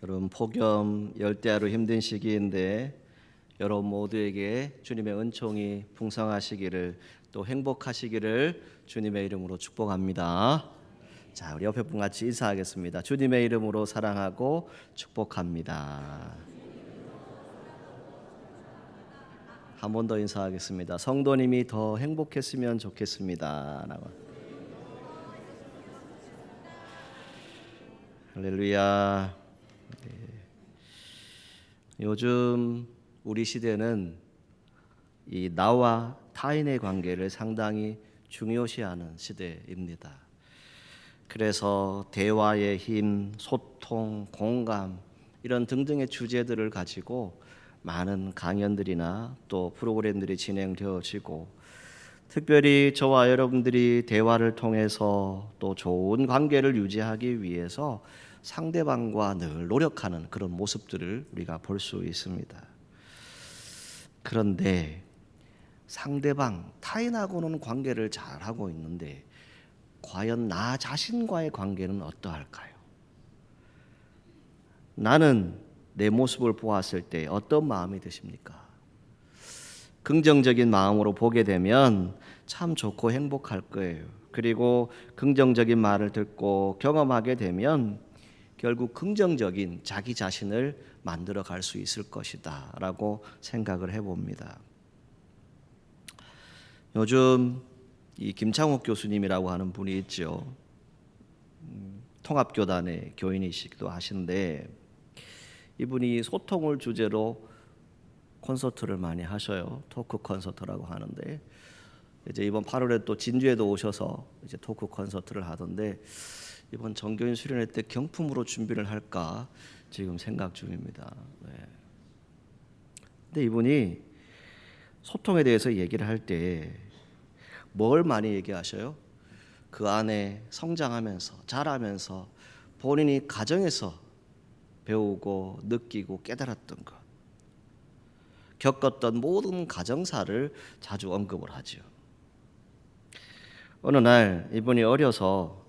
여러분 폭염 열대야로 힘든 시기인데 여러분 모두에게 주님의 은총이 풍성하시기를 또 행복하시기를 주님의 이름으로 축복합니다. 자, 우리 옆에 분 같이 인사하겠습니다. 주님의 이름으로 사랑하고 축복합니다. 한 번 더 인사하겠습니다. 성도님이 더 행복했으면 좋겠습니다. 할렐루야. 요즘 우리 시대는 이 나와 타인의 관계를 상당히 중요시하는 시대입니다. 그래서 대화의 힘, 소통, 공감 이런 등등의 주제들을 가지고 많은 강연들이나 또 프로그램들이 진행되어지고 특별히 저와 여러분들이 대화를 통해서 또 좋은 관계를 유지하기 위해서 상대방과 늘 노력하는 그런 모습들을 우리가 볼 수 있습니다. 그런데 상대방, 타인하고는 관계를 잘하고 있는데 과연 나 자신과의 관계는 어떠할까요? 나는 내 모습을 보았을 때 어떤 마음이 드십니까? 긍정적인 마음으로 보게 되면 참 좋고 행복할 거예요. 그리고 긍정적인 말을 듣고 경험하게 되면 결국 긍정적인 자기 자신을 만들어 갈 수 있을 것이다 라고 생각을 해봅니다. 요즘 이 김창욱 교수님이라고 하는 분이 있죠. 통합교단의 교인이시기도 하신데 이분이 소통을 주제로 콘서트를 많이 하셔요. 토크 콘서트라고 하는데 이제 이번 8월에 또 진주에도 오셔서 이제 토크 콘서트를 하던데 이번 정교인 수련회 때 경품으로 준비를 할까 지금 생각 중입니다. 네. 근데 이분이 소통에 대해서 얘기를 할 때 뭘 많이 얘기하셔요? 그 안에 성장하면서 자라면서 본인이 가정에서 배우고 느끼고 깨달았던 것, 겪었던 모든 가정사를 자주 언급을 하죠. 어느 날 이분이 어려서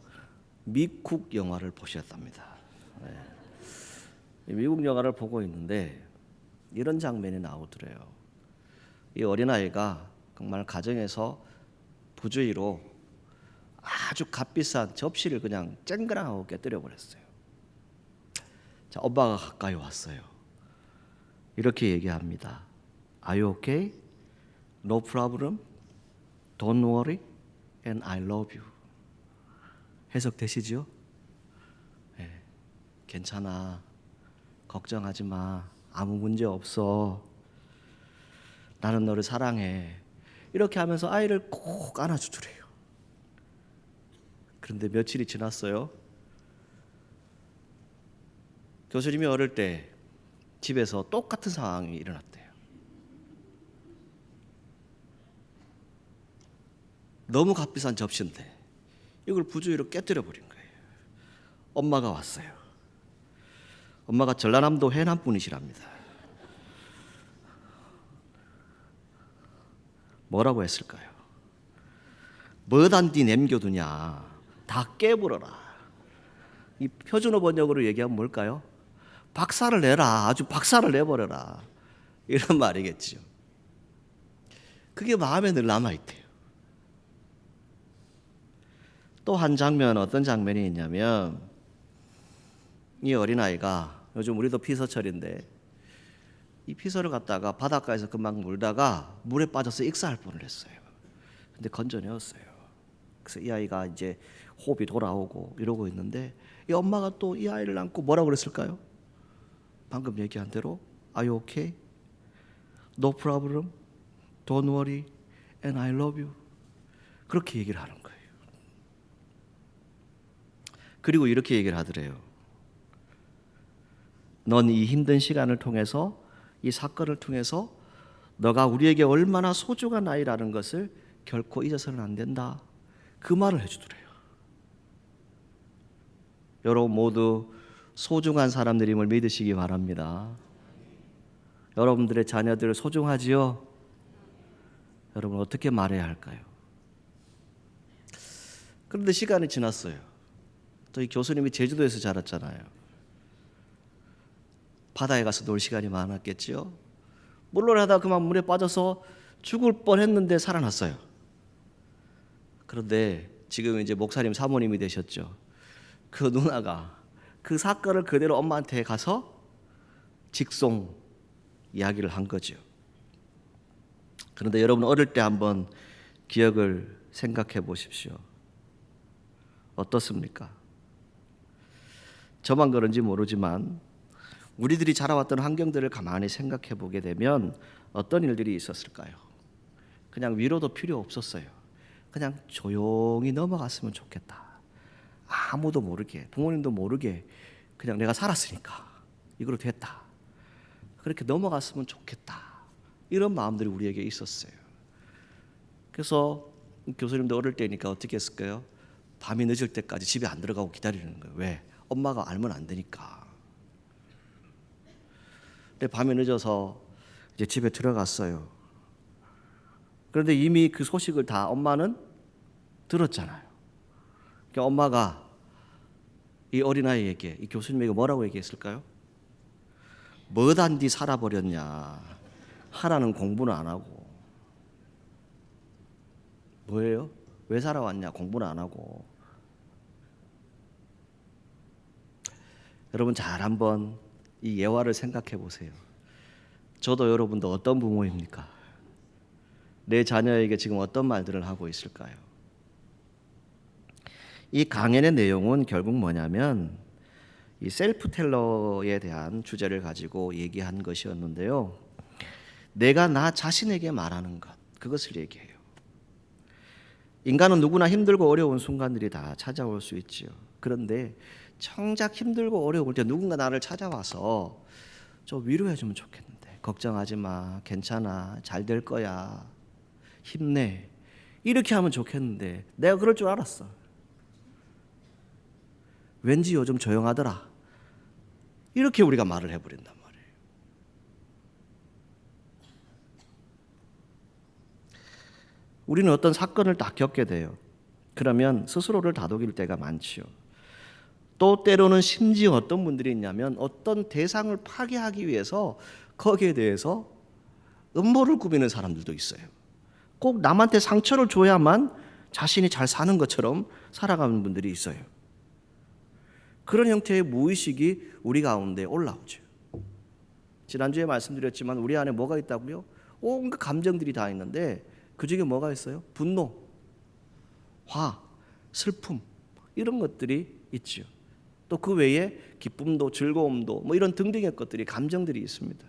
미국 영화를 보셨답니다. 네. 미국 영화를 보고 있는데 이런 장면이 나오더래요. 이 어린아이가 정말 가정에서 부주의로 아주 값비싼 접시를 그냥 쨍그랑하고 깨뜨려 버렸어요. 자, 엄마가 가까이 왔어요. 이렇게 얘기합니다. Are you okay? No problem. Don't worry. And I love you. 해석되시죠? 네, 괜찮아. 걱정하지 마. 아무 문제 없어. 나는 너를 사랑해. 이렇게 하면서 아이를 꼭 안아주더래요. 그런데 며칠이 지났어요. 교수님이 어릴 때 집에서 똑같은 상황이 일어났대요. 너무 값비싼 접시인데 이걸 부주의로 깨뜨려 버린 거예요. 엄마가 왔어요. 엄마가 전라남도 해남 분이시랍니다. 뭐라고 했을까요? 뭐단디 남겨두냐. 다 깨물어라. 이 표준어 번역으로 얘기하면 뭘까요? 박살을 내라. 아주 박살을 내버려라. 이런 말이겠죠. 그게 마음에 늘 남아있대요. 또 한 장면, 어떤 장면이 있냐면 이 어린아이가 요즘 우리도 피서철인데 이 피서를 갖다가 바닷가에서 금방 물다가 물에 빠져서 익사할 뻔을 했어요. 근데 건져내었어요. 그래서 이 아이가 이제 호흡이 돌아오고 이러고 있는데 이 엄마가 또 이 아이를 안고 뭐라고 그랬을까요? 방금 얘기한 대로 Are you okay? No problem. Don't worry. And I love you. 그렇게 얘기를 하는 거예요. 그리고 이렇게 얘기를 하더래요. 넌 이 힘든 시간을 통해서 이 사건을 통해서 너가 우리에게 얼마나 소중한 아이라는 것을 결코 잊어서는 안 된다. 그 말을 해주더래요. 여러분 모두 소중한 사람들임을 믿으시기 바랍니다. 여러분들의 자녀들 소중하지요? 여러분 어떻게 말해야 할까요? 그런데 시간이 지났어요. 또 이 교수님이 제주도에서 자랐잖아요. 바다에 가서 놀 시간이 많았겠지요. 물놀이하다 그만 물에 빠져서 죽을 뻔했는데 살아났어요. 그런데 지금 이제 목사님 사모님이 되셨죠. 그 누나가 그 사건을 그대로 엄마한테 가서 직송 이야기를 한 거죠. 그런데 여러분 어릴 때 한번 기억을 생각해 보십시오. 어떻습니까? 저만 그런지 모르지만 우리들이 자라왔던 환경들을 가만히 생각해 보게 되면 어떤 일들이 있었을까요? 그냥 위로도 필요 없었어요. 그냥 조용히 넘어갔으면 좋겠다. 아무도 모르게, 부모님도 모르게 그냥 내가 살았으니까 이걸로 됐다. 그렇게 넘어갔으면 좋겠다. 이런 마음들이 우리에게 있었어요. 그래서 교수님도 어릴 때니까 어떻게 했을까요? 밤이 늦을 때까지 집에 안 들어가고 기다리는 거예요. 왜? 엄마가 알면 안 되니까. 근데 밤이 늦어서 이제 집에 들어갔어요. 그런데 이미 그 소식을 다 엄마는 들었잖아요. 그러니까 엄마가 이 어린아이에게, 이 교수님에게 뭐라고 얘기했을까요? 뭐단디 살아버렸냐. 하라는 공부는 안 하고. 뭐예요? 왜 살아왔냐? 공부는 안 하고. 여러분 잘 한번 이 예화를 생각해 보세요. 저도 여러분도 어떤 부모입니까? 내 자녀에게 지금 어떤 말들을 하고 있을까요? 이 강연의 내용은 결국 뭐냐면 이 셀프 텔러에 대한 주제를 가지고 얘기한 것이었는데요. 내가 나 자신에게 말하는 것, 그것을 얘기해요. 인간은 누구나 힘들고 어려운 순간들이 다 찾아올 수 있지요. 그런데 정작 힘들고 어려울 때 누군가 나를 찾아와서 좀 위로해주면 좋겠는데, 걱정하지 마, 괜찮아, 잘 될 거야, 힘내, 이렇게 하면 좋겠는데 내가 그럴 줄 알았어. 왠지 요즘 조용하더라, 이렇게 우리가 말을 해버린단 말이에요. 우리는 어떤 사건을 딱 겪게 돼요. 그러면 스스로를 다독일 때가 많지요. 또 때로는 심지어 어떤 분들이 있냐면 어떤 대상을 파괴하기 위해서 거기에 대해서 음모를 꾸미는 사람들도 있어요. 꼭 남한테 상처를 줘야만 자신이 잘 사는 것처럼 살아가는 분들이 있어요. 그런 형태의 무의식이 우리 가운데 올라오죠. 지난주에 말씀드렸지만 우리 안에 뭐가 있다고요? 온갖 감정들이 다 있는데 그 중에 뭐가 있어요? 분노, 화, 슬픔, 이런 것들이 있죠. 또 그 외에 기쁨도 즐거움도 뭐 이런 등등의 것들이, 감정들이 있습니다.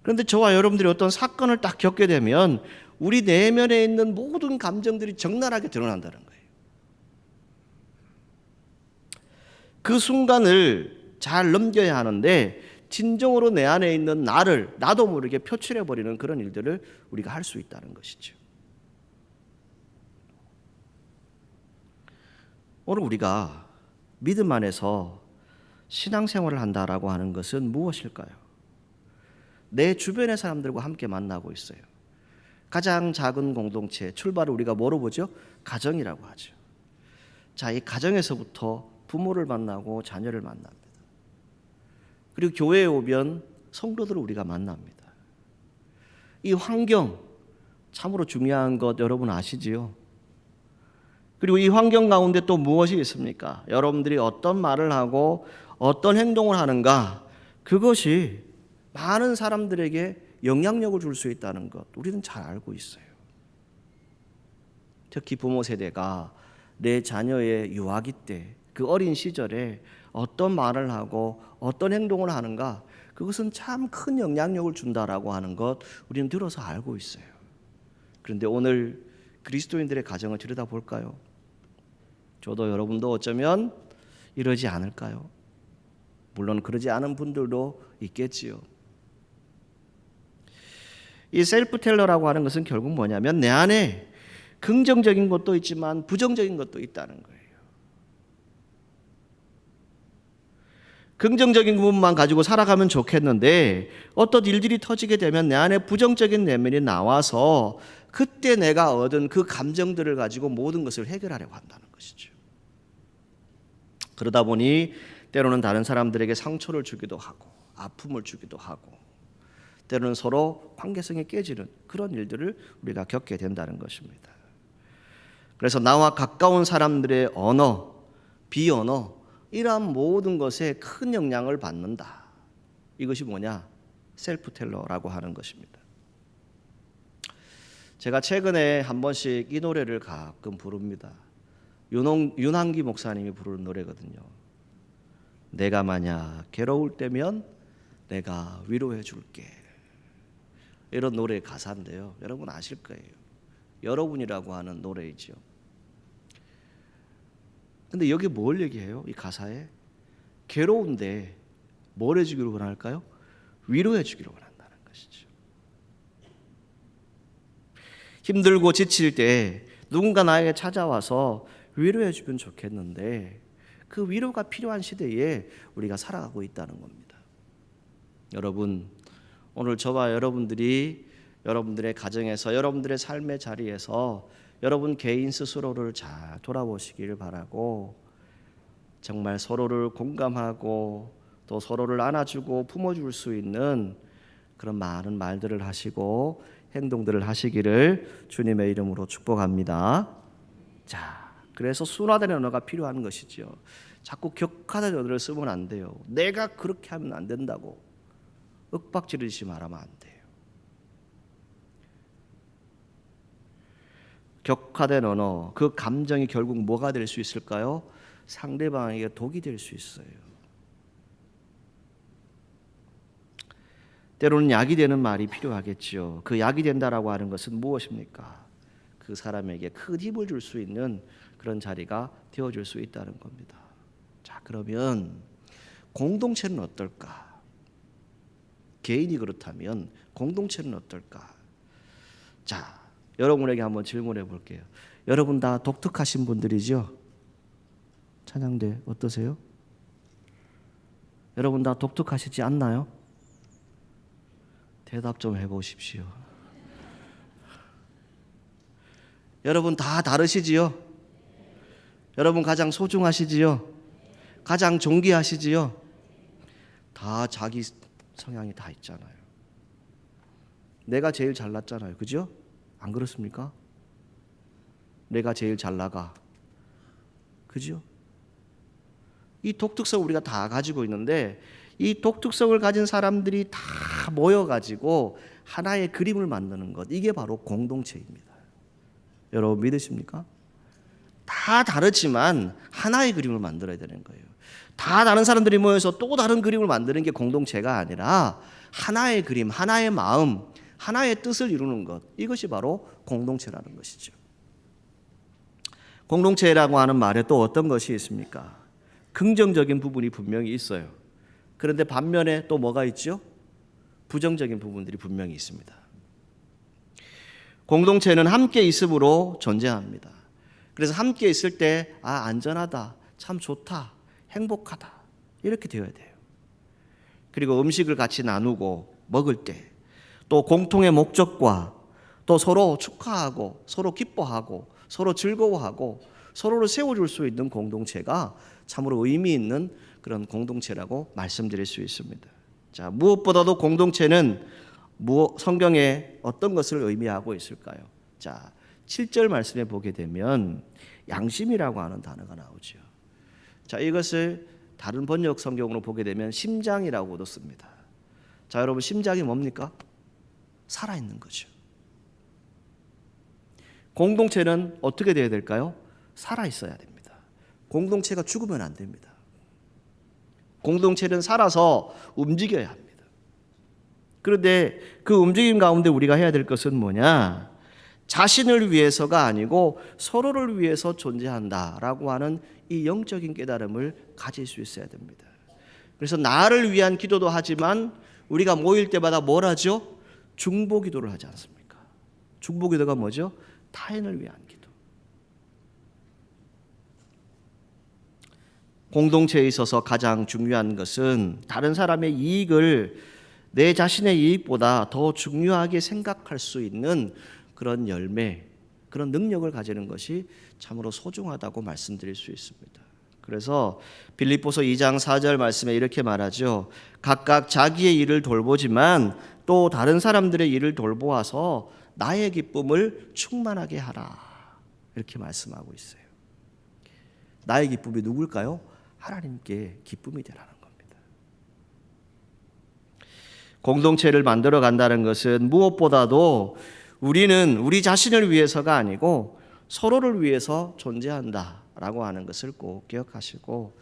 그런데 저와 여러분들이 어떤 사건을 딱 겪게 되면 우리 내면에 있는 모든 감정들이 적나라하게 드러난다는 거예요. 그 순간을 잘 넘겨야 하는데 진정으로 내 안에 있는 나를 나도 모르게 표출해버리는 그런 일들을 우리가 할 수 있다는 것이죠. 오늘 우리가 믿음 안에서 신앙생활을 한다라고 하는 것은 무엇일까요? 내 주변의 사람들과 함께 만나고 있어요. 가장 작은 공동체, 출발을 우리가 뭐로 보죠? 가정이라고 하죠. 자, 이 가정에서부터 부모를 만나고 자녀를 만납니다. 그리고 교회에 오면 성도들을 우리가 만납니다. 이 환경 참으로 중요한 것 여러분 아시지요? 그리고 이 환경 가운데 또 무엇이 있습니까? 여러분들이 어떤 말을 하고 어떤 행동을 하는가, 그것이 많은 사람들에게 영향력을 줄 수 있다는 것 우리는 잘 알고 있어요. 특히 부모 세대가 내 자녀의 유아기 때, 그 어린 시절에 어떤 말을 하고 어떤 행동을 하는가, 그것은 참 큰 영향력을 준다라고 하는 것 우리는 들어서 알고 있어요. 그런데 오늘 그리스도인들의 가정을 들여다볼까요? 저도 여러분도 어쩌면 이러지 않을까요? 물론 그러지 않은 분들도 있겠지요. 이 셀프 텔러라고 하는 것은 결국 뭐냐면 내 안에 긍정적인 것도 있지만 부정적인 것도 있다는 거예요. 긍정적인 부분만 가지고 살아가면 좋겠는데 어떤 일들이 터지게 되면 내 안에 부정적인 내면이 나와서 그때 내가 얻은 그 감정들을 가지고 모든 것을 해결하려고 한다는 것이죠. 그러다 보니 때로는 다른 사람들에게 상처를 주기도 하고 아픔을 주기도 하고 때로는 서로 관계성이 깨지는 그런 일들을 우리가 겪게 된다는 것입니다. 그래서 나와 가까운 사람들의 언어, 비언어 이러한 모든 것에 큰 영향을 받는다. 이것이 뭐냐? 셀프텔러라고 하는 것입니다. 제가 최근에 한 번씩 이 노래를 가끔 부릅니다. 윤한기 목사님이 부르는 노래거든요. 내가 만약 괴로울 때면 내가 위로해 줄게. 이런 노래의 가사인데요. 여러분 아실 거예요. 여러분이라고 하는 노래이죠. 근데 여기 뭘 얘기해요? 이 가사에 괴로운데 뭘 해주기를 원할까요? 위로해 주기를 원한다는 것이죠. 힘들고 지칠 때 누군가 나에게 찾아와서 위로해 주면 좋겠는데 그 위로가 필요한 시대에 우리가 살아가고 있다는 겁니다. 여러분, 오늘 저와 여러분들이 여러분들의 가정에서 여러분들의 삶의 자리에서 여러분 개인 스스로를 잘 돌아보시기를 바라고 정말 서로를 공감하고 또 서로를 안아주고 품어줄 수 있는 그런 많은 말들을 하시고 행동들을 하시기를 주님의 이름으로 축복합니다. 자, 그래서 순화된 언어가 필요한 것이죠. 자꾸 격하된 언어를 쓰면 안 돼요. 내가 그렇게 하면 안 된다고 윽박지르지 말하면 안 돼요. 격화된 언어, 그 감정이 결국 뭐가 될 수 있을까요? 상대방에게 독이 될 수 있어요. 때로는 약이 되는 말이 필요하겠죠. 그 약이 된다라고 하는 것은 무엇입니까? 그 사람에게 큰 힘을 줄 수 있는 그런 자리가 되어줄 수 있다는 겁니다. 자, 그러면 공동체는 어떨까? 개인이 그렇다면 공동체는 어떨까? 자, 여러분에게 한번 질문해 볼게요. 여러분 다 독특하신 분들이죠? 찬양대 어떠세요? 여러분 다 독특하시지 않나요? 대답 좀 해보십시오. 여러분 다 다르시지요? 여러분 가장 소중하시지요? 가장 존귀하시지요? 다 자기 성향이 다 있잖아요. 내가 제일 잘났잖아요. 그죠? 안 그렇습니까? 내가 제일 잘 나가. 그죠? 이 독특성 우리가 다 가지고 있는데 이 독특성을 가진 사람들이 다 모여가지고 하나의 그림을 만드는 것, 이게 바로 공동체입니다. 여러분 믿으십니까? 다 다르지만 하나의 그림을 만들어야 되는 거예요. 다 다른 사람들이 모여서 또 다른 그림을 만드는 게 공동체가 아니라 하나의 그림, 하나의 마음, 하나의 뜻을 이루는 것, 이것이 바로 공동체라는 것이죠. 공동체라고 하는 말에 또 어떤 것이 있습니까? 긍정적인 부분이 분명히 있어요. 그런데 반면에 또 뭐가 있죠? 부정적인 부분들이 분명히 있습니다. 공동체는 함께 있음으로 존재합니다. 그래서 함께 있을 때 안전하다, 참 좋다, 행복하다 이렇게 되어야 돼요. 그리고 음식을 같이 나누고 먹을 때 또 공통의 목적과 또 서로 축하하고 서로 기뻐하고 서로 즐거워하고 서로를 세워줄 수 있는 공동체가 참으로 의미 있는 그런 공동체라고 말씀드릴 수 있습니다. 자, 무엇보다도 공동체는 성경에 어떤 것을 의미하고 있을까요? 자, 7절 말씀에 보게 되면 양심이라고 하는 단어가 나오죠. 자, 이것을 다른 번역 성경으로 보게 되면 심장이라고도 씁니다. 자, 여러분 심장이 뭡니까? 살아있는 거죠. 공동체는 어떻게 되어야 될까요? 살아있어야 됩니다. 공동체가 죽으면 안 됩니다. 공동체는 살아서 움직여야 합니다. 그런데 그 움직임 가운데 우리가 해야 될 것은 뭐냐? 자신을 위해서가 아니고 서로를 위해서 존재한다라고 하는 이 영적인 깨달음을 가질 수 있어야 됩니다. 그래서 나를 위한 기도도 하지만 우리가 모일 때마다 뭘 하죠? 중보기도를 하지 않습니까? 중보기도가 뭐죠? 타인을 위한 기도. 공동체에 있어서 가장 중요한 것은 다른 사람의 이익을 내 자신의 이익보다 더 중요하게 생각할 수 있는 그런 열매, 그런 능력을 가지는 것이 참으로 소중하다고 말씀드릴 수 있습니다. 그래서 빌립보서 2장 4절 말씀에 이렇게 말하죠. 각각 자기의 일을 돌보지만 또 다른 사람들의 일을 돌보아서 나의 기쁨을 충만하게 하라. 이렇게 말씀하고 있어요. 나의 기쁨이 누굴까요? 하나님께 기쁨이 되라는 겁니다. 공동체를 만들어 간다는 것은 무엇보다도 우리는 우리 자신을 위해서가 아니고 서로를 위해서 존재한다라고 하는 것을 꼭 기억하시고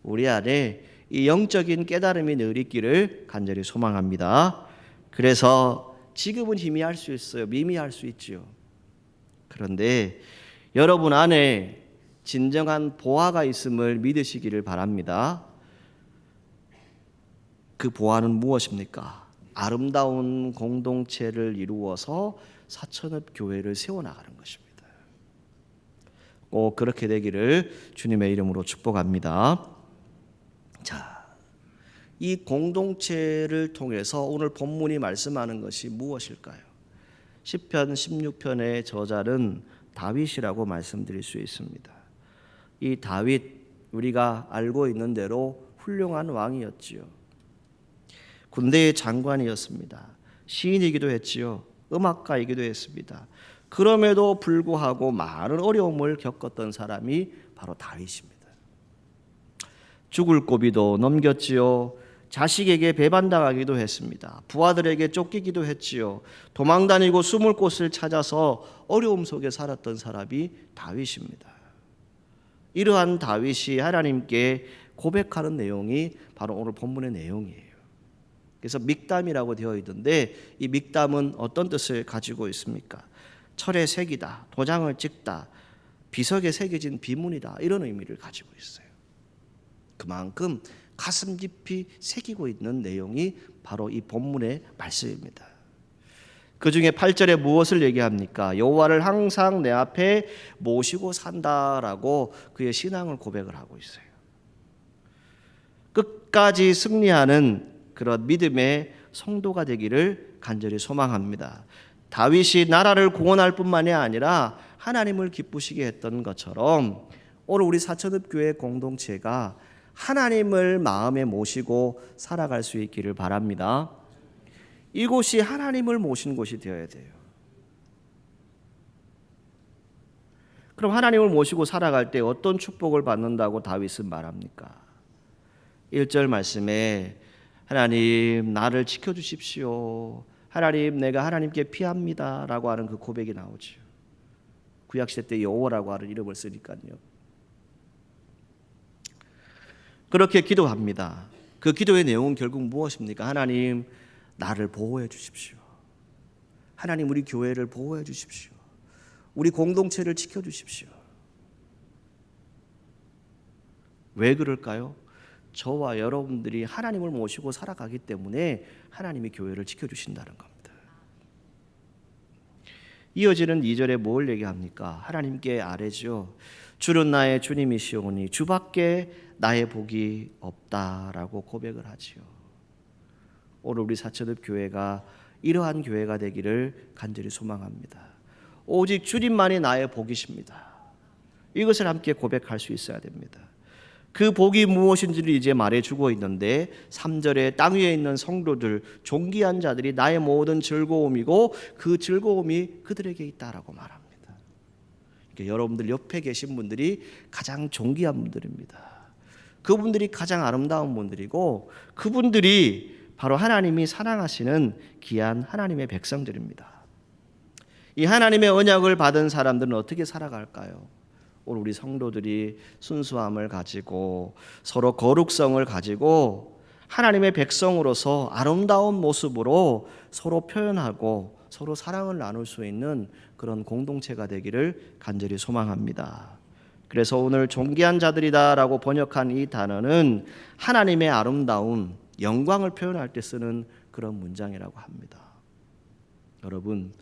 우리 안에 이 영적인 깨달음이 늘 있기를 간절히 소망합니다. 그래서 지금은 희미할 수 있어요. 미미할 수 있지요. 그런데 여러분 안에 진정한 보화가 있음을 믿으시기를 바랍니다. 그 보화는 무엇입니까? 아름다운 공동체를 이루어서 사천읍 교회를 세워나가는 것입니다. 꼭 그렇게 되기를 주님의 이름으로 축복합니다. 자, 이 공동체를 통해서 오늘 본문이 말씀하는 것이 무엇일까요? 시편 16편의 저자는 다윗이라고 말씀드릴 수 있습니다. 이 다윗, 우리가 알고 있는 대로 훌륭한 왕이었지요. 군대의 장관이었습니다. 시인이기도 했지요. 음악가이기도 했습니다. 그럼에도 불구하고 많은 어려움을 겪었던 사람이 바로 다윗입니다. 죽을 고비도 넘겼지요. 자식에게 배반당하기도 했습니다. 부하들에게 쫓기기도 했지요. 도망다니고 숨을 곳을 찾아서 어려움 속에 살았던 사람이 다윗입니다. 이러한 다윗이 하나님께 고백하는 내용이 바로 오늘 본문의 내용이에요. 그래서 믹담이라고 되어 있던데 이 믹담은 어떤 뜻을 가지고 있습니까? 철에 새기다, 도장을 찍다, 비석에 새겨진 비문이다, 이런 의미를 가지고 있어요. 그만큼 가슴 깊이 새기고 있는 내용이 바로 이 본문의 말씀입니다. 그 중에 8절에 무엇을 얘기합니까? 여호와를 항상 내 앞에 모시고 산다라고 그의 신앙을 고백을 하고 있어요. 끝까지 승리하는 그런 믿음의 성도가 되기를 간절히 소망합니다. 다윗이 나라를 구원할 뿐만이 아니라 하나님을 기쁘시게 했던 것처럼 오늘 우리 사천읍 교회 공동체가 하나님을 마음에 모시고 살아갈 수 있기를 바랍니다. 이곳이 하나님을 모신 곳이 되어야 돼요. 그럼 하나님을 모시고 살아갈 때 어떤 축복을 받는다고 다윗은 말합니까? 1절 말씀에 하나님 나를 지켜주십시오. 하나님 내가 하나님께 피합니다 라고 하는 그 고백이 나오죠. 구약시대 때 여호와라고 하는 이름을 쓰니까요. 그렇게 기도합니다. 그 기도의 내용은 결국 무엇입니까? 하나님 나를 보호해 주십시오. 하나님 우리 교회를 보호해 주십시오. 우리 공동체를 지켜주십시오. 왜 그럴까요? 저와 여러분들이 하나님을 모시고 살아가기 때문에 하나님이 교회를 지켜주신다는 겁니다. 이어지는 2절에 뭘 얘기합니까? 하나님께 아뢰죠. 주는 나의 주님이시오니 주밖에 나의 복이 없다라고 고백을 하지요. 오늘 우리 사천읍 교회가 이러한 교회가 되기를 간절히 소망합니다. 오직 주님만이 나의 복이십니다. 이것을 함께 고백할 수 있어야 됩니다. 그 복이 무엇인지를 이제 말해주고 있는데 3절에 땅 위에 있는 성도들 존귀한 자들이 나의 모든 즐거움이고 그 즐거움이 그들에게 있다라고 말합니다. 그러니까 여러분들 옆에 계신 분들이 가장 존귀한 분들입니다. 그분들이 가장 아름다운 분들이고 그분들이 바로 하나님이 사랑하시는 귀한 하나님의 백성들입니다. 이 하나님의 언약을 받은 사람들은 어떻게 살아갈까요? 오늘 우리 성도들이 순수함을 가지고 서로 거룩성을 가지고 하나님의 백성으로서 아름다운 모습으로 서로 표현하고 서로 사랑을 나눌 수 있는 그런 공동체가 되기를 간절히 소망합니다. 그래서 오늘 존귀한 자들이다라고 번역한 이 단어는 하나님의 아름다운 영광을 표현할 때 쓰는 그런 문장이라고 합니다. 여러분,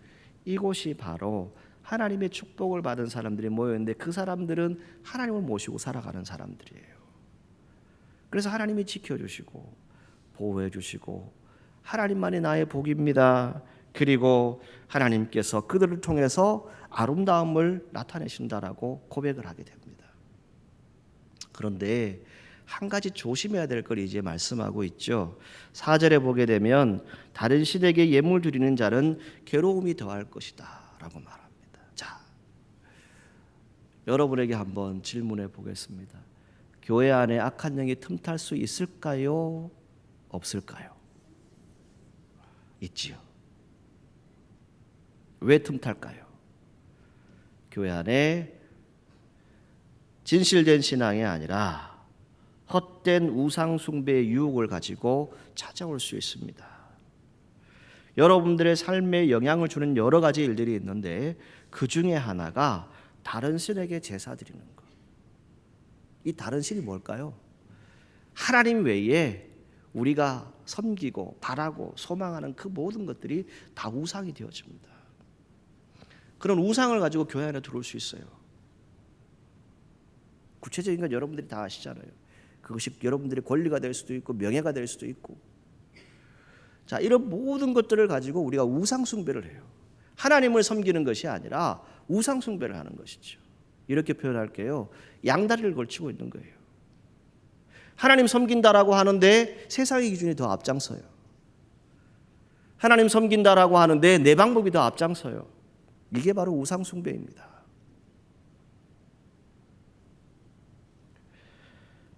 이곳이 바로 하나님의 축복을 받은 사람들이 모여있는데 그 사람들은 하나님을 모시고 살아가는 사람들이에요. 그래서 하나님이 지켜주시고 보호해 주시고 하나님만이 나의 복입니다. 그리고 하나님께서 그들을 통해서 아름다움을 나타내신다라고 고백을 하게 됩니다. 그런데 한 가지 조심해야 될 걸 이제 말씀하고 있죠. 4절에 보게 되면 다른 신에게 예물 드리는 자는 괴로움이 더할 것이다 라고 말합니다. 자, 여러분에게 한번 질문해 보겠습니다. 교회 안에 악한 영이 틈탈 수 있을까요? 없을까요? 있지요. 왜 틈탈까요? 교회 안에 진실된 신앙이 아니라 헛된 우상 숭배의 유혹을 가지고 찾아올 수 있습니다. 여러분들의 삶에 영향을 주는 여러 가지 일들이 있는데 그 중에 하나가 다른 신에게 제사 드리는 것. 이 다른 신이 뭘까요? 하나님 외에 우리가 섬기고 바라고 소망하는 그 모든 것들이 다 우상이 되어집니다. 그런 우상을 가지고 교회 안에 들어올 수 있어요. 구체적인 건 여러분들이 다 아시잖아요. 그것이 여러분들의 권리가 될 수도 있고 명예가 될 수도 있고. 자, 이런 모든 것들을 가지고 우리가 우상 숭배를 해요. 하나님을 섬기는 것이 아니라 우상 숭배를 하는 것이죠. 이렇게 표현할게요. 양다리를 걸치고 있는 거예요. 하나님 섬긴다라고 하는데 세상의 기준이 더 앞장서요. 하나님 섬긴다라고 하는데 내 방법이 더 앞장서요. 이게 바로 우상 숭배입니다.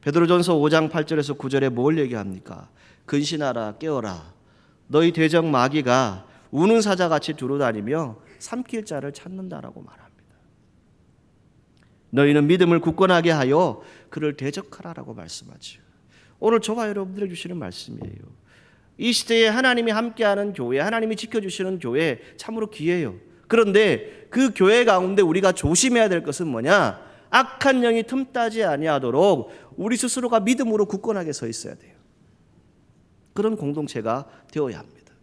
베드로전서 5장 8절에서 9절에 뭘 얘기합니까? 근신하라 깨어라 너희 대적 마귀가 우는 사자같이 두루다니며 삼킬 자를 찾는다라고 말합니다. 너희는 믿음을 굳건하게 하여 그를 대적하라라고 말씀하죠. 오늘 저와 여러분들에게 주시는 말씀이에요. 이 시대에 하나님이 함께하는 교회, 하나님이 지켜주시는 교회 참으로 귀해요. 그런데 그 교회 가운데 우리가 조심해야 될 것은 뭐냐? 악한 영이 틈타지 아니하도록 우리 스스로가 믿음으로 굳건하게 서 있어야 돼요. 그런 공동체가 되어야 합니다.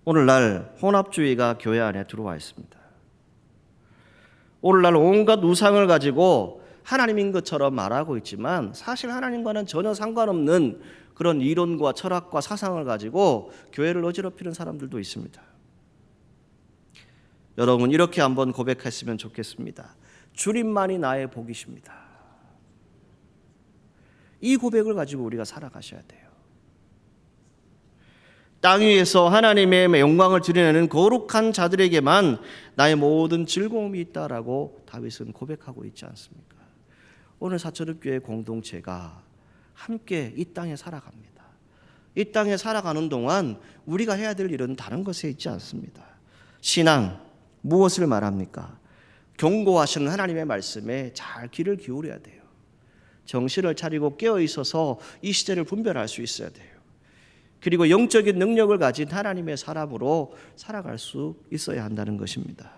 오늘날 혼합주의가 교회 안에 들어와 있습니다. 오늘날 온갖 우상을 가지고 하나님인 것처럼 말하고 있지만 사실 하나님과는 전혀 상관없는 그런 이론과 철학과 사상을 가지고 교회를 어지럽히는 사람들도 있습니다. 여러분 이렇게 한번 고백했으면 좋겠습니다. 주님만이 나의 복이십니다. 이 고백을 가지고 우리가 살아가셔야 돼요. 땅 위에서 하나님의 영광을 드러내는 거룩한 자들에게만 나의 모든 즐거움이 있다라고 다윗은 고백하고 있지 않습니까? 오늘 사천읍교회 공동체가 함께 이 땅에 살아갑니다. 이 땅에 살아가는 동안 우리가 해야 될 일은 다른 것에 있지 않습니다. 신앙 무엇을 말합니까? 경고하시는 하나님의 말씀에 잘 귀를 기울여야 돼요. 정신을 차리고 깨어 있어서 이 시대를 분별할 수 있어야 돼요. 그리고 영적인 능력을 가진 하나님의 사람으로 살아갈 수 있어야 한다는 것입니다.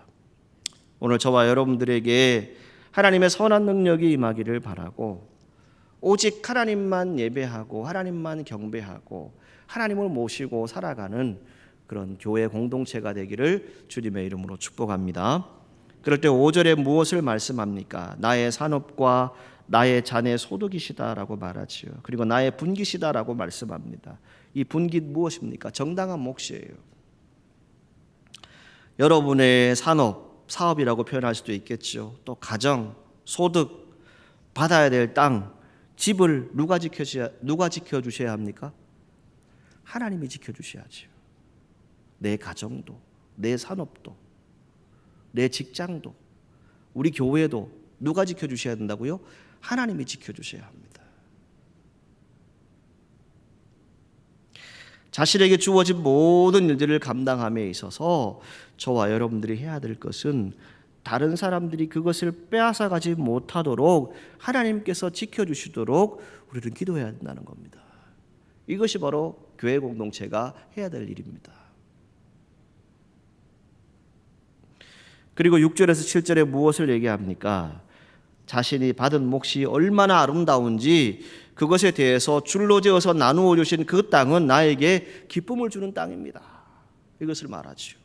오늘 저와 여러분들에게 하나님의 선한 능력이 임하기를 바라고 오직 하나님만 예배하고 하나님만 경배하고 하나님을 모시고 살아가는 그런 교회 공동체가 되기를 주님의 이름으로 축복합니다. 그럴 때 5절에 무엇을 말씀합니까? 나의 산업과 나의 자네 소득이시다라고 말하지요. 그리고 나의 분깃이다라고 말씀합니다. 이 분깃 무엇입니까? 정당한 몫이에요. 여러분의 산업, 사업이라고 표현할 수도 있겠죠. 또 가정, 소득, 받아야 될 땅, 집을 누가 지켜주셔야 합니까? 하나님이 지켜주셔야죠. 내 가정도, 내 산업도, 내 직장도, 우리 교회도 누가 지켜주셔야 된다고요? 하나님이 지켜주셔야 합니다. 자신에게 주어진 모든 일들을 감당함에 있어서 저와 여러분들이 해야 될 것은 다른 사람들이 그것을 빼앗아가지 못하도록 하나님께서 지켜주시도록 우리는 기도해야 된다는 겁니다. 이것이 바로 교회 공동체가 해야 될 일입니다. 그리고 6절에서 7절에 무엇을 얘기합니까? 자신이 받은 몫이 얼마나 아름다운지 그것에 대해서 줄로 지어서 나누어 주신 그 땅은 나에게 기쁨을 주는 땅입니다. 이것을 말하죠.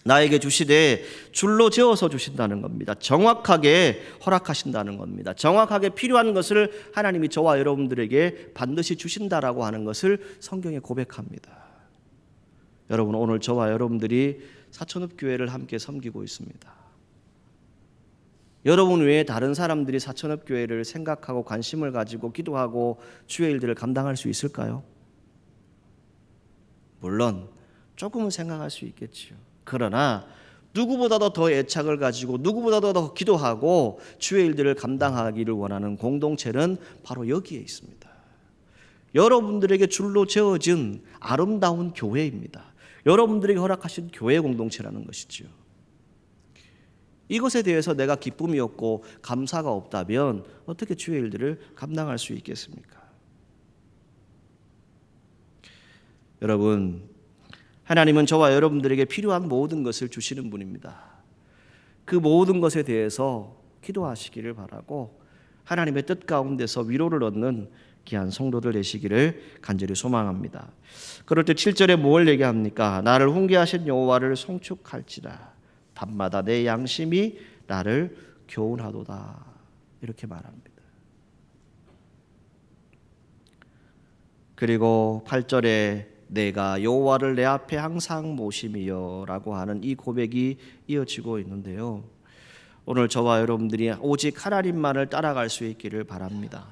나에게 주시되 줄로 지어서 주신다는 겁니다. 정확하게 허락하신다는 겁니다. 정확하게 필요한 것을 하나님이 저와 여러분들에게 반드시 주신다라고 하는 것을 성경에 고백합니다. 여러분 오늘 저와 여러분들이 사천읍교회를 함께 섬기고 있습니다. 여러분 외에 다른 사람들이 사천읍교회를 생각하고 관심을 가지고 기도하고 주의 일들을 감당할 수 있을까요? 물론 조금은 생각할 수 있겠지요. 그러나 누구보다도 더 애착을 가지고 누구보다도 더 기도하고 주의 일들을 감당하기를 원하는 공동체는 바로 여기에 있습니다. 여러분들에게 줄로 재어진 아름다운 교회입니다. 여러분들에게 허락하신 교회 공동체라는 것이죠. 이것에 대해서 내가 기쁨이 없고 감사가 없다면 어떻게 주의 일들을 감당할 수 있겠습니까? 여러분, 하나님은 저와 여러분들에게 필요한 모든 것을 주시는 분입니다. 그 모든 것에 대해서 기도하시기를 바라고 하나님의 뜻 가운데서 위로를 얻는 귀한 성도들 되시기를 간절히 소망합니다. 그럴 때 7절에 뭘 얘기합니까? 나를 훈계하신 여호와를 송축할지라 밤마다 내 양심이 나를 교훈하도다, 이렇게 말합니다. 그리고 8절에 내가 여호와를 내 앞에 항상 모심이여 라고 하는 이 고백이 이어지고 있는데요, 오늘 저와 여러분들이 오직 하나님만을 따라갈 수 있기를 바랍니다.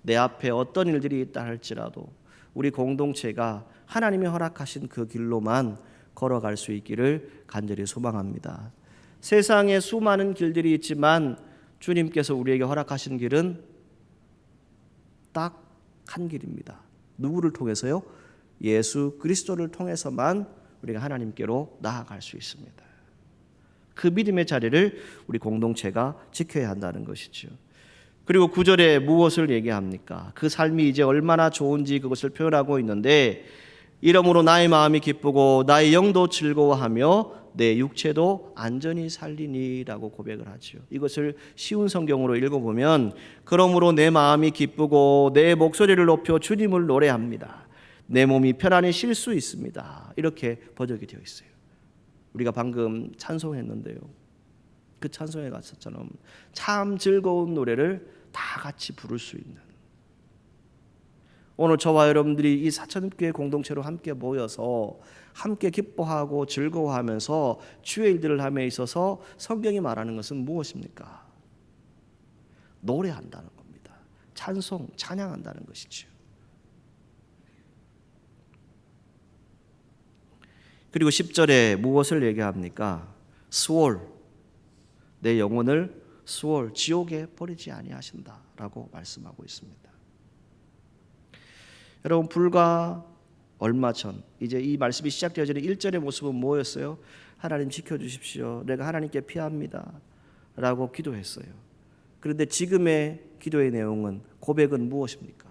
내 앞에 어떤 일들이 있다 할지라도 우리 공동체가 하나님이 허락하신 그 길로만 걸어갈 수 있기를 간절히 소망합니다. 세상에 수많은 길들이 있지만 주님께서 우리에게 허락하신 길은 딱 한 길입니다. 누구를 통해서요? 예수 그리스도를 통해서만 우리가 하나님께로 나아갈 수 있습니다. 그 믿음의 자리를 우리 공동체가 지켜야 한다는 것이죠. 그리고 9절에 무엇을 얘기합니까? 그 삶이 이제 얼마나 좋은지 그것을 표현하고 있는데, 이러므로 나의 마음이 기쁘고 나의 영도 즐거워하며 내 육체도 안전히 살리니라고 고백을 하죠. 이것을 쉬운 성경으로 읽어보면 그러므로 내 마음이 기쁘고 내 목소리를 높여 주님을 노래합니다. 내 몸이 편안히 쉴 수 있습니다. 이렇게 번역이 되어 있어요. 우리가 방금 찬송했는데요, 그 찬송에 가서처럼 참 즐거운 노래를 다 같이 부를 수 있는, 오늘 저와 여러분들이 이 사천교회 공동체로 함께 모여서 함께 기뻐하고 즐거워하면서 주의 일들을 함에 있어서 성경이 말하는 것은 무엇입니까? 노래한다는 겁니다. 찬송, 찬양한다는 것이죠. 그리고 10절에 무엇을 얘기합니까? 수월, 내 영혼을 수월, 지옥에 버리지 아니하신다라고 말씀하고 있습니다. 여러분, 불과 얼마 전, 이제 이 말씀이 시작되어지는 1절의 모습은 뭐였어요? 하나님 지켜주십시오, 내가 하나님께 피합니다 라고 기도했어요. 그런데 지금의 기도의 내용은, 고백은 무엇입니까?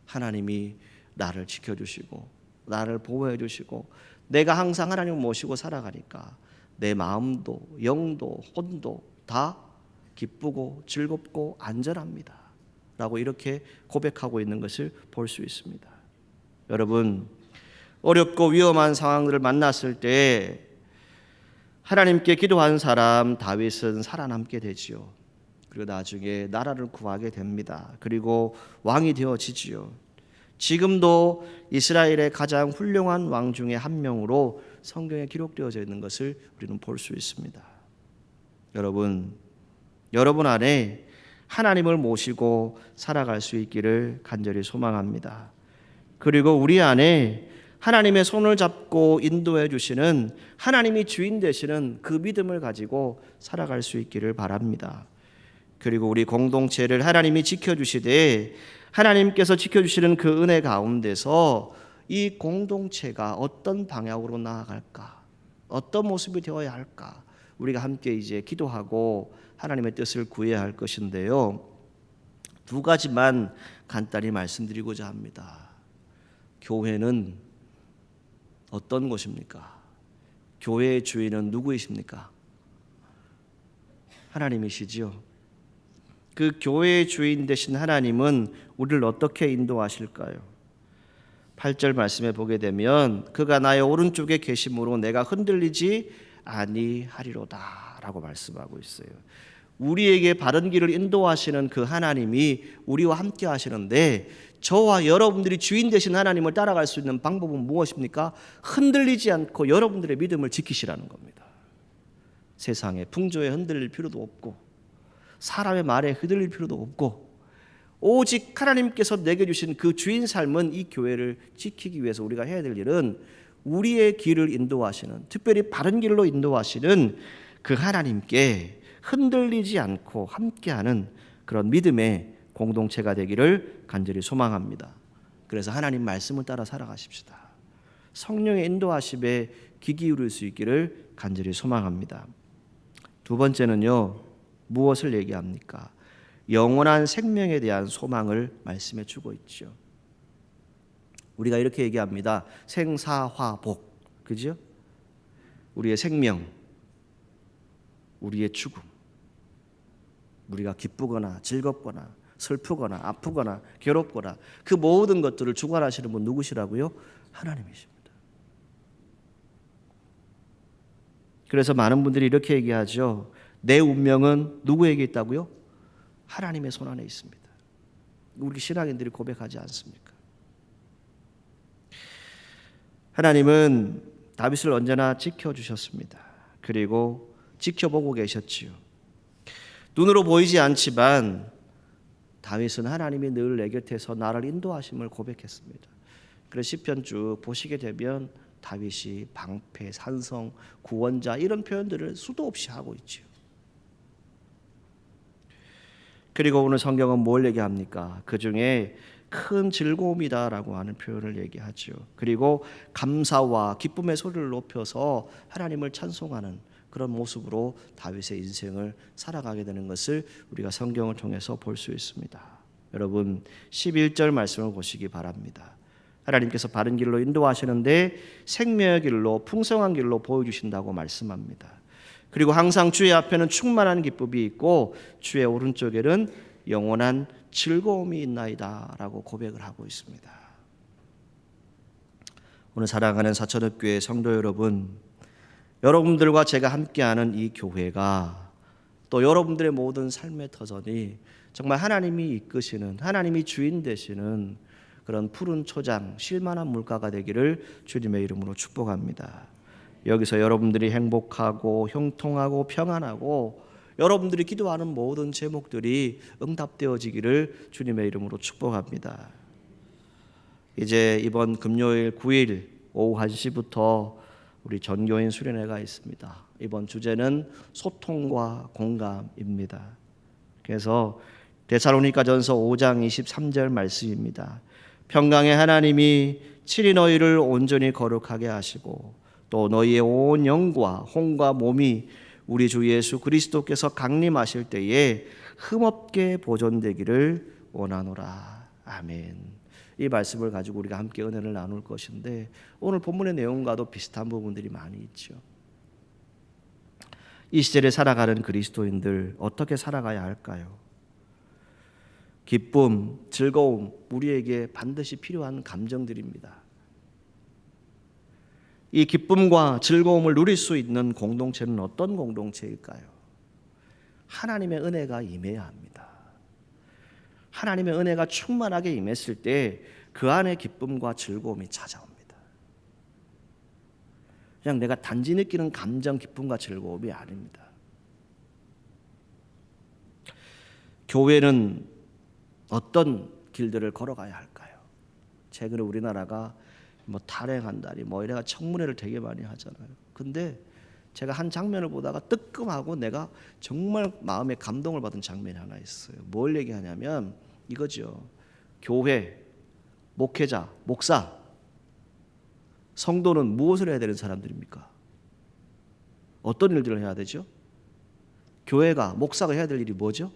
하나님이 나를 지켜주시고 나를 보호해 주시고 내가 항상 하나님을 모시고 살아가니까 내 마음도 영도 혼도 다 기쁘고 즐겁고 안전합니다 라고 이렇게 고백하고 있는 것을 볼 수 있습니다. 여러분, 어렵고 위험한 상황들을 만났을 때 하나님께 기도한 사람 다윗은 살아남게 되지요. 그리고 나중에 나라를 구하게 됩니다. 그리고 왕이 되어지지요. 지금도 이스라엘의 가장 훌륭한 왕 중에 한 명으로 성경에 기록되어져 있는 것을 우리는 볼 수 있습니다. 여러분 안에 하나님을 모시고 살아갈 수 있기를 간절히 소망합니다. 그리고 우리 안에 하나님의 손을 잡고 인도해 주시는, 하나님이 주인 되시는 그 믿음을 가지고 살아갈 수 있기를 바랍니다. 그리고 우리 공동체를 하나님이 지켜주시되, 하나님께서 지켜주시는 그 은혜 가운데서 이 공동체가 어떤 방향으로 나아갈까, 어떤 모습이 되어야 할까, 우리가 함께 이제 기도하고 하나님의 뜻을 구해야 할 것인데요, 두 가지만 간단히 말씀드리고자 합니다. 교회는 어떤 곳입니까? 교회의 주인은 누구이십니까? 하나님이시지요. 그 교회의 주인 되신 하나님은 우리를 어떻게 인도하실까요? 8절 말씀에 보게 되면 그가 나의 오른쪽에 계심으로 내가 흔들리지 아니하리로다 라고 말씀하고 있어요. 우리에게 바른 길을 인도하시는 그 하나님이 우리와 함께 하시는데, 저와 여러분들이 주인 되신 하나님을 따라갈 수 있는 방법은 무엇입니까? 흔들리지 않고 여러분들의 믿음을 지키시라는 겁니다. 세상에 풍조에 흔들릴 필요도 없고, 사람의 말에 휘둘릴 필요도 없고 오직 하나님께서 내게 주신 그 주인 삶은 이 교회를 지키기 위해서 우리가 해야 될 일은 우리의 길을 인도하시는, 특별히 바른 길로 인도하시는 그 하나님께 흔들리지 않고 함께하는 그런 믿음의 공동체가 되기를 간절히 소망합니다. 그래서 하나님 말씀을 따라 살아가십시다. 성령의 인도하심에 귀 기울일 수 있기를 간절히 소망합니다. 두 번째는요, 무엇을 얘기합니까? 영원한 생명에 대한 소망을 말씀해 주고 있죠. 우리가 이렇게 얘기합니다. 생사화복, 그죠? 우리의 생명, 우리의 죽음, 우리가 기쁘거나 즐겁거나 슬프거나 아프거나 괴롭거나 그 모든 것들을 주관하시는 분 누구시라고요? 하나님이십니다. 그래서 많은 분들이 이렇게 얘기하죠. 내 운명은 누구에게 있다고요? 하나님의 손안에 있습니다. 우리 신앙인들이 고백하지 않습니까? 하나님은 다윗을 언제나 지켜주셨습니다. 그리고 지켜보고 계셨지요. 눈으로 보이지 않지만 다윗은 하나님이 늘 내 곁에서 나를 인도하심을 고백했습니다. 그래서 시편 쭉 보시게 되면 다윗이 방패, 산성, 구원자 이런 표현들을 수도 없이 하고 있지요. 그리고 오늘 성경은 뭘 얘기합니까? 그 중에 큰 즐거움이다라고 하는 표현을 얘기하죠. 그리고 감사와 기쁨의 소리를 높여서 하나님을 찬송하는 그런 모습으로 다윗의 인생을 살아가게 되는 것을 우리가 성경을 통해서 볼 수 있습니다. 여러분 11절 말씀을 보시기 바랍니다. 하나님께서 바른 길로 인도하시는데 생명의 길로 풍성한 길로 보여주신다고 말씀합니다. 그리고 항상 주의 앞에는 충만한 기쁨이 있고 주의 오른쪽에는 영원한 즐거움이 있나이다 라고 고백을 하고 있습니다. 오늘 사랑하는 사천읍교회 성도 여러분, 여러분들과 제가 함께하는 이 교회가 또 여러분들의 모든 삶의 터전이 정말 하나님이 이끄시는, 하나님이 주인 되시는 그런 푸른 초장, 쉴만한 물가가 되기를 주님의 이름으로 축복합니다. 여기서 여러분들이 행복하고 형통하고 평안하고 여러분들이 기도하는 모든 제목들이 응답되어지기를 주님의 이름으로 축복합니다. 이제 이번 금요일 9일 오후 1시부터 우리 전교인 수련회가 있습니다. 이번 주제는 소통과 공감입니다. 그래서 데살로니가전서 5장 23절 말씀입니다. 평강의 하나님이 친히 너희를 온전히 거룩하게 하시고 또 너희의 온 영과 혼과 몸이 우리 주 예수 그리스도께서 강림하실 때에 흠없게 보존되기를 원하노라. 아멘. 이 말씀을 가지고 우리가 함께 은혜를 나눌 것인데 오늘 본문의 내용과도 비슷한 부분들이 많이 있죠. 이 시대를 살아가는 그리스도인들 어떻게 살아가야 할까요? 기쁨, 즐거움, 우리에게 반드시 필요한 감정들입니다. 이 기쁨과 즐거움을 누릴 수 있는 공동체는 어떤 공동체일까요? 하나님의 은혜가 임해야 합니다. 하나님의 은혜가 충만하게 임했을 때 그 안에 기쁨과 즐거움이 찾아옵니다. 그냥 내가 단지 느끼는 감정, 기쁨과 즐거움이 아닙니다. 교회는 어떤 길들을 걸어가야 할까요? 최근에 우리나라가 탈행한다니 이래가 청문회를 되게 많이 하잖아요. 근데 제가 한 장면을 보다가 뜨끔하고 내가 정말 마음에 감동을 받은 장면이 하나 있어요. 뭘 얘기하냐면 이거죠. 교회, 목회자, 목사, 성도는 무엇을 해야 되는 사람들입니까? 어떤 일들을 해야 되죠? 교회가, 목사가 해야 될 일이 뭐죠?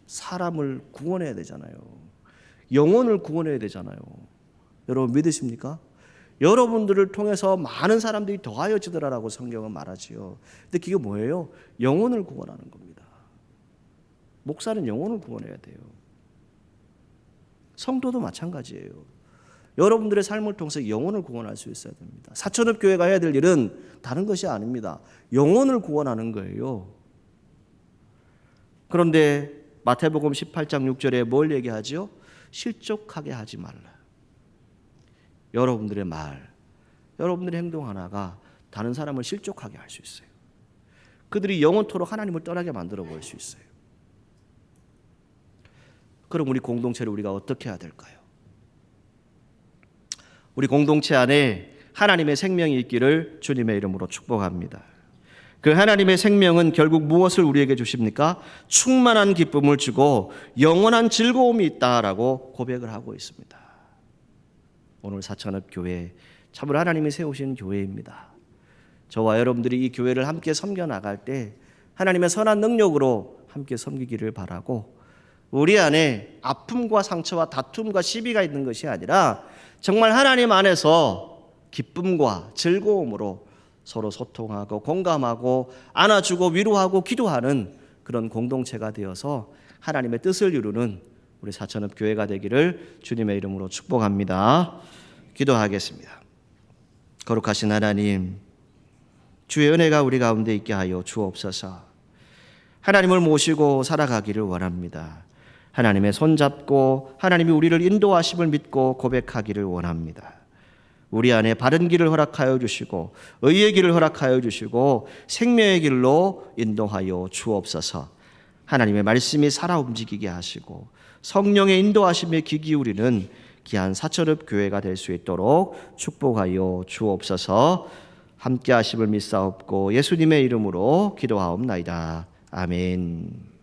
사람을 구원해야 되잖아요. 영혼을 구원해야 되잖아요. 여러분 믿으십니까? 여러분들을 통해서 많은 사람들이 더하여지더라라고 성경은 말하지요. 근데 그게 뭐예요? 영혼을 구원하는 겁니다. 목사는 영혼을 구원해야 돼요. 성도도 마찬가지예요. 여러분들의 삶을 통해서 영혼을 구원할 수 있어야 됩니다. 사천읍 교회가 해야 될 일은 다른 것이 아닙니다. 영혼을 구원하는 거예요. 그런데 마태복음 18장 6절에 뭘 얘기하죠? 실족하게 하지 말라. 여러분들의 말, 여러분들의 행동 하나가 다른 사람을 실족하게 할 수 있어요. 그들이 영원토록 하나님을 떠나게 만들어 볼 수 있어요. 그럼 우리 공동체를 우리가 어떻게 해야 될까요? 우리 공동체 안에 하나님의 생명이 있기를 주님의 이름으로 축복합니다. 그 하나님의 생명은 결국 무엇을 우리에게 주십니까? 충만한 기쁨을 주고 영원한 즐거움이 있다라고 고백을 하고 있습니다. 오늘 사천읍교회 참으로 하나님이 세우신 교회입니다. 저와 여러분들이 이 교회를 함께 섬겨 나갈 때 하나님의 선한 능력으로 함께 섬기기를 바라고, 우리 안에 아픔과 상처와 다툼과 시비가 있는 것이 아니라 정말 하나님 안에서 기쁨과 즐거움으로 서로 소통하고 공감하고 안아주고 위로하고 기도하는 그런 공동체가 되어서 하나님의 뜻을 이루는 우리 사천읍 교회가 되기를 주님의 이름으로 축복합니다. 기도하겠습니다. 거룩하신 하나님, 주의 은혜가 우리 가운데 있게 하여 주옵소서. 하나님을 모시고 살아가기를 원합니다. 하나님의 손잡고 하나님이 우리를 인도하심을 믿고 고백하기를 원합니다. 우리 안에 바른 길을 허락하여 주시고 의의 길을 허락하여 주시고 생명의 길로 인도하여 주옵소서. 하나님의 말씀이 살아 움직이게 하시고 성령의 인도하심에 귀 기울이는 귀한 사천읍 교회가 될 수 있도록 축복하여 주옵소서. 함께 하심을 믿사옵고 예수님의 이름으로 기도하옵나이다. 아멘.